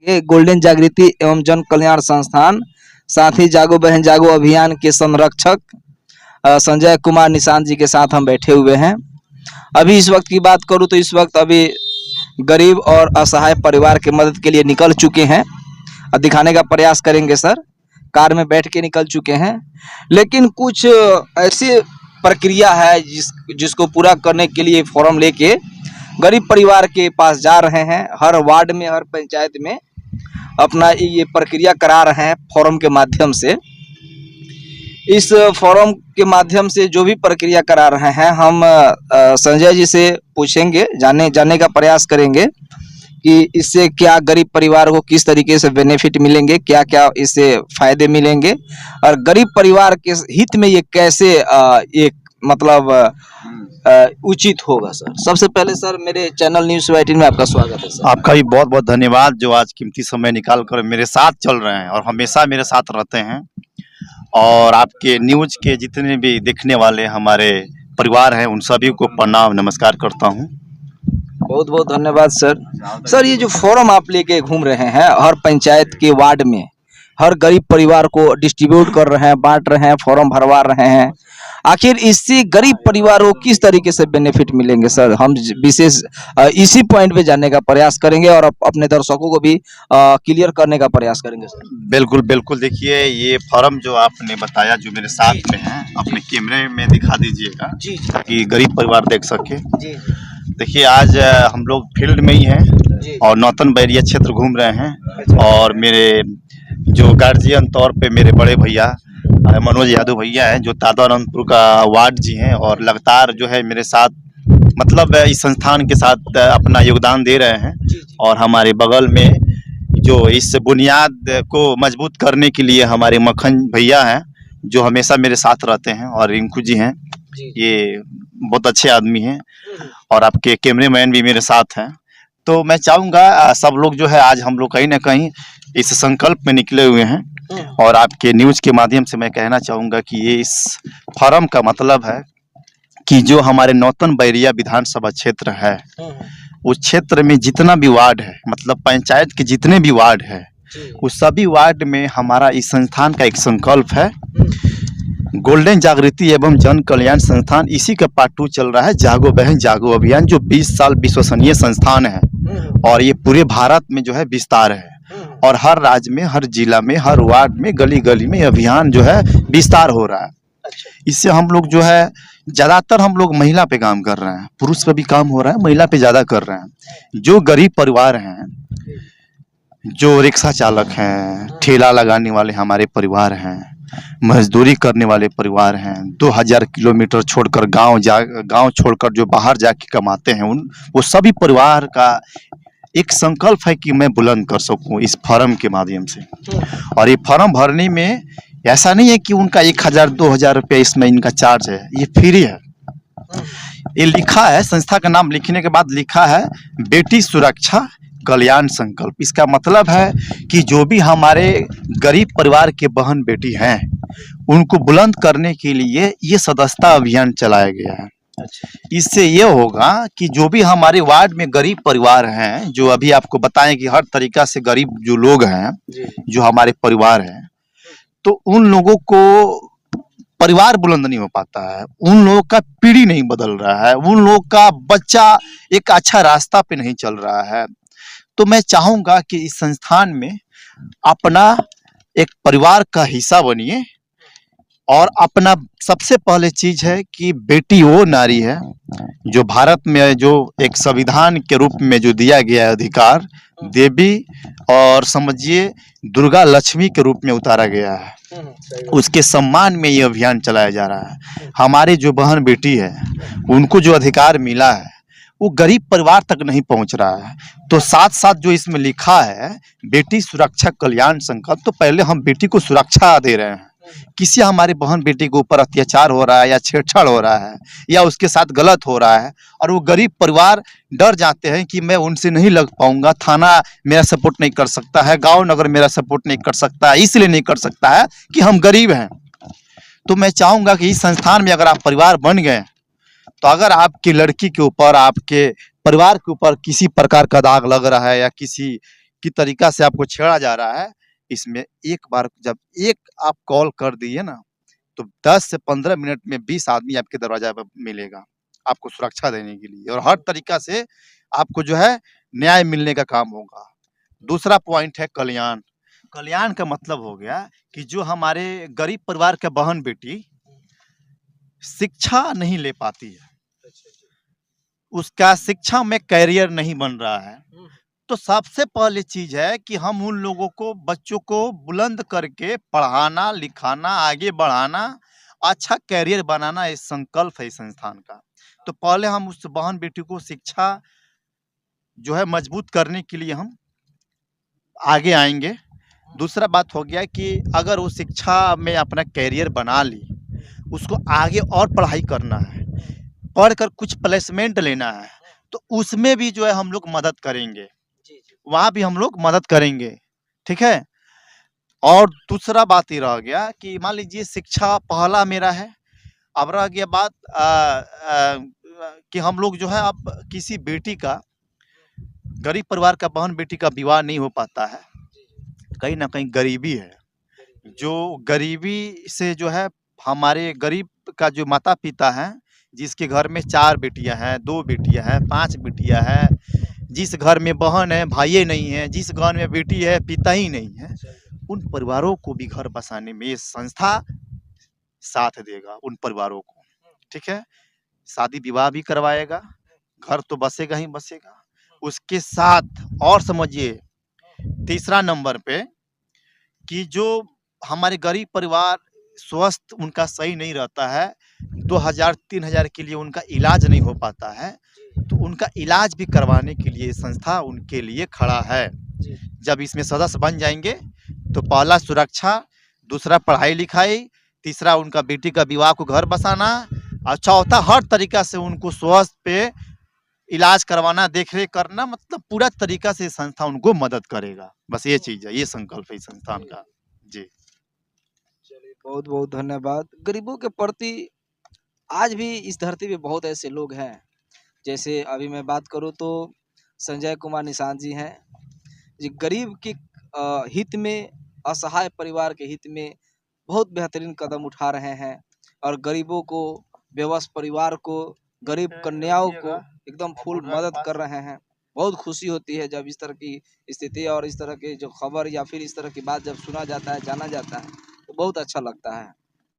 ये गोल्डन जागृति एवं जन कल्याण संस्थान, साथ ही जागो बहन जागो अभियान के संरक्षक संजय कुमार निशांत जी के साथ हम बैठे हुए हैं। अभी इस वक्त की बात करूं तो इस वक्त अभी गरीब और असहाय परिवार की मदद के लिए निकल चुके हैं। दिखाने का प्रयास करेंगे सर। कार में बैठ के निकल चुके हैं, लेकिन कुछ ऐसी प्रक्रिया है जिसको पूरा करने के लिए फॉर्म लेके गरीब परिवार के पास जा रहे हैं। हर वार्ड में, हर पंचायत में अपना ये प्रक्रिया करा रहे हैं फॉर्म के माध्यम से। इस फॉर्म के माध्यम से जो भी प्रक्रिया करा रहे हैं, हम संजय जी से पूछेंगे, जानने का प्रयास करेंगे कि इससे क्या गरीब परिवार को किस तरीके से बेनिफिट मिलेंगे, क्या क्या इससे फायदे मिलेंगे और गरीब परिवार के हित में ये कैसे एक मतलब उचित होगा। सर, सबसे पहले सर मेरे चैनल न्यूज़ 18 में आपका स्वागत है सर। आपका भी बहुत बहुत धन्यवाद, जो आज कीमती समय निकाल कर मेरे साथ चल रहे हैं और हमेशा मेरे साथ रहते हैं। और आपके न्यूज़ के जितने भी देखने वाले हमारे परिवार हैं, उन सभी को प्रणाम नमस्कार करता हूं। बहुत बहुत धन्यवाद सर। सर, ये जो फॉर्म आप लेके घूम रहे हैं, हर पंचायत के वार्ड में हर गरीब परिवार को डिस्ट्रीब्यूट कर रहे हैं, बांट रहे हैं, फॉर्म भरवा रहे हैं, आखिर इससे गरीब परिवारों को किस तरीके से बेनिफिट मिलेंगे सर? हम विशेष इसी पॉइंट पे जानने का प्रयास करेंगे और अपने दर्शकों को भी क्लियर करने का प्रयास करेंगे सर। बिल्कुल बिल्कुल, देखिए ये फॉर्म जो आपने बताया, जो मेरे साथ में है, अपने कैमरे में दिखा दीजिएगा ताकि गरीब परिवार देख सके। देखिए आज हम लोग फील्ड में ही हैं और नौतन बैरिया क्षेत्र घूम रहे हैं और मेरे जो गार्जियन तौर पे मेरे बड़े भैया मनोज यादव भैया हैं, जो तादानंदपुर का वार्ड जी हैं और लगातार जो है मेरे साथ मतलब इस संस्थान के साथ अपना योगदान दे रहे हैं। और हमारे बगल में जो इस बुनियाद को मजबूत करने के लिए हमारे मक्खन भैया हैं, जो हमेशा मेरे साथ रहते हैं, और रिंकू जी हैं, ये बहुत अच्छे आदमी हैं और आपके कैमरेमैन भी मेरे साथ हैं। तो मैं चाहूँगा सब लोग जो है आज हम लोग कहीं ना कहीं इस संकल्प में निकले हुए हैं और आपके न्यूज़ के माध्यम से मैं कहना चाहूँगा कि ये इस फॉर्म का मतलब है कि जो हमारे नौतन बैरिया विधानसभा क्षेत्र है, उस क्षेत्र में जितना भी वार्ड है, मतलब पंचायत के जितने भी वार्ड है, उस सभी वार्ड में हमारा इस संस्थान का एक संकल्प है। गोल्डन जागृति एवं जन कल्याण संस्थान, इसी का पार्ट 2 चल रहा है, जागो बहन जागो अभियान, जो 20 साल विश्वसनीय संस्थान है और ये पूरे भारत में जो है विस्तार है और हर राज्य में, हर जिला में, हर वार्ड में, गली गली में अभियान जो है विस्तार हो रहा है। इससे हम लोग जो है ज्यादातर हम लोग महिला पे काम कर रहे हैं, पुरुष पे भी काम हो रहा है, महिला पे ज्यादा कर रहे हैं। जो गरीब परिवार हैं, जो रिक्शा चालक हैं, ठेला लगाने वाले हमारे परिवार हैं, मजदूरी करने वाले परिवार हैं, 2000 किलोमीटर छोड़कर गांव छोड़कर जो बाहर जाके कमाते हैं, वो सभी परिवार का एक संकल्प है कि मैं बुलंद कर सकूं इस फॉर्म के माध्यम से। और ये फॉर्म भरने में ऐसा नहीं है कि उनका 1000-2000 रुपये इसमें इनका चार्ज है, ये फ्री है। ये लिखा है, संस्था का नाम लिखने के बाद लिखा है बेटी सुरक्षा कल्याण संकल्प। इसका मतलब है कि जो भी हमारे गरीब परिवार के बहन बेटी हैं, उनको बुलंद करने के लिए ये सदस्यता अभियान चलाया गया है। इससे ये होगा कि जो भी हमारे वार्ड में गरीब परिवार हैं, जो अभी आपको बताएं कि हर तरीका से गरीब जो लोग हैं, जो हमारे परिवार हैं, तो उन लोगों को परिवार बुलंद नहीं हो पाता है, उन लोगों का पीढ़ी नहीं बदल रहा है, उन लोगों का बच्चा एक अच्छा रास्ता पे नहीं चल रहा है। तो मैं चाहूंगा कि इस संस्थान में अपना एक परिवार का हिस्सा बनिए और अपना सबसे पहले चीज है कि बेटी वो नारी है जो भारत में जो एक संविधान के रूप में जो दिया गया है अधिकार, देवी और समझिए दुर्गा लक्ष्मी के रूप में उतारा गया है, उसके सम्मान में ये अभियान चलाया जा रहा है। हमारे जो बहन बेटी है, उनको जो अधिकार मिला है वो गरीब परिवार तक नहीं पहुंच रहा है। तो साथ साथ जो इसमें लिखा है बेटी सुरक्षा कल्याण संकल्प, तो पहले हम बेटी को सुरक्षा दे रहे हैं। किसी हमारे बहन बेटी के ऊपर अत्याचार हो रहा है या छेड़छाड़ हो रहा है या उसके साथ गलत हो रहा है और वो गरीब परिवार डर जाते हैं कि मैं उनसे नहीं लग पाऊंगा, थाना मेरा सपोर्ट नहीं कर सकता है, गांव नगर मेरा सपोर्ट नहीं कर सकता है, इसलिए नहीं कर सकता है कि हम गरीब हैं। तो मैं चाहूंगा कि इस संस्थान में अगर आप परिवार बन गए, तो अगर आपकी लड़की के ऊपर, आपके परिवार के ऊपर किसी प्रकार का दाग लग रहा है या किसी की तरीका से आपको छेड़ा जा रहा है, इसमें एक बार जब एक आप कॉल कर दिए ना, तो 10 से 15 मिनट में 20 आदमी आपके दरवाजा पे मिलेगा, आपको सुरक्षा देने के लिए, और हर तरीका से आपको जो है न्याय मिलने का काम होगा। दूसरा पॉइंट है कल्याण। कल्याण का मतलब हो गया कि जो हमारे गरीब परिवार के बहन-बेटी शिक्षा नहीं ले पाती है, उसका शिक्षा में करियर नहीं बन रहा है, तो सबसे पहले चीज़ है कि हम उन लोगों को, बच्चों को बुलंद करके पढ़ाना, लिखाना, आगे बढ़ाना, अच्छा करियर बनाना, ये संकल्प है इस संस्थान का। तो पहले हम उस बहन-बेटी को शिक्षा जो है मजबूत करने के लिए हम आगे आएँगे। दूसरा बात हो गया कि अगर वो शिक्षा में अपना करियर बना ली, उसको आगे और पढ़ाई करना है, पढ़कर कुछ प्लेसमेंट लेना है, तो उसमें भी जो है हम लोग मदद करेंगे, वहाँ भी हम लोग मदद करेंगे, ठीक है? और दूसरा बात ये रह गया कि मान लीजिए शिक्षा पहला मेरा है, अब रह गया बात कि हम लोग जो है अब किसी बेटी का, गरीब परिवार का बहन-बेटी का विवाह नहीं हो पाता है, कहीं न कहीं गरीबी है। जो गरीबी से जो है हमारे गरीब का जो माता-पिता हैं, जिसके घर में 4 बेटियाँ हैं, 2 बेटियाँ हैं, 5 बेटियाँ हैं, जिस घर में बहन है, भाइये नहीं हैं, जिस घर में बेटी है, पिता ही नहीं है, उन परिवारों को भी घर बसाने में ये संस्था साथ देगा, उन परिवारों को, ठीक है? शादी-विवाह भी करवाएगा, घर तो बसेगा ही बसेगा। उसके साथ और समझिए तीसरा नंबर पे कि जो हमारे गरीब परिवार स्वास्थ्य उनका सही नहीं रहता है, 2000-3000 के लिए उनका इलाज नहीं हो पाता है, तो उनका इलाज भी करवाने के लिए संस्था उनके लिए खड़ा है। जब इसमें सदस्य बन जाएँगे, तो पहला सुरक्षा, दूसरा पढ़ाई-लिखाई, तीसरा उनका बेटी का विवाह को घर बसाना, और चौथा हर तरीका से उनको स्वास्थ्य पे इलाज करवाना, देख-रेख करना, मतलब पूरा तरीका से संस्था उनको मदद करेगा। बस ये चीज़ है, ये संकल्प है इस संस्थान का। जी। चलिए, बहुत-बहुत धन्यवाद। गरीबों के प्रति आज भी इस धरती पे बहुत ऐसे लोग हैं, जैसे अभी मैं बात करूँ तो संजय कुमार निषाद जी हैं, जो गरीब के हित में, असहाय परिवार के हित में बहुत बेहतरीन कदम उठा रहे हैं और गरीबों को, बेबस परिवार को, गरीब कन्याओं को एकदम फुल मदद कर रहे हैं। बहुत खुशी होती है जब इस तरह की स्थिति और इस तरह की जो खबर या फिर इस तरह की बात जब सुना जाता है, जाना जाता है, तो बहुत अच्छा लगता है।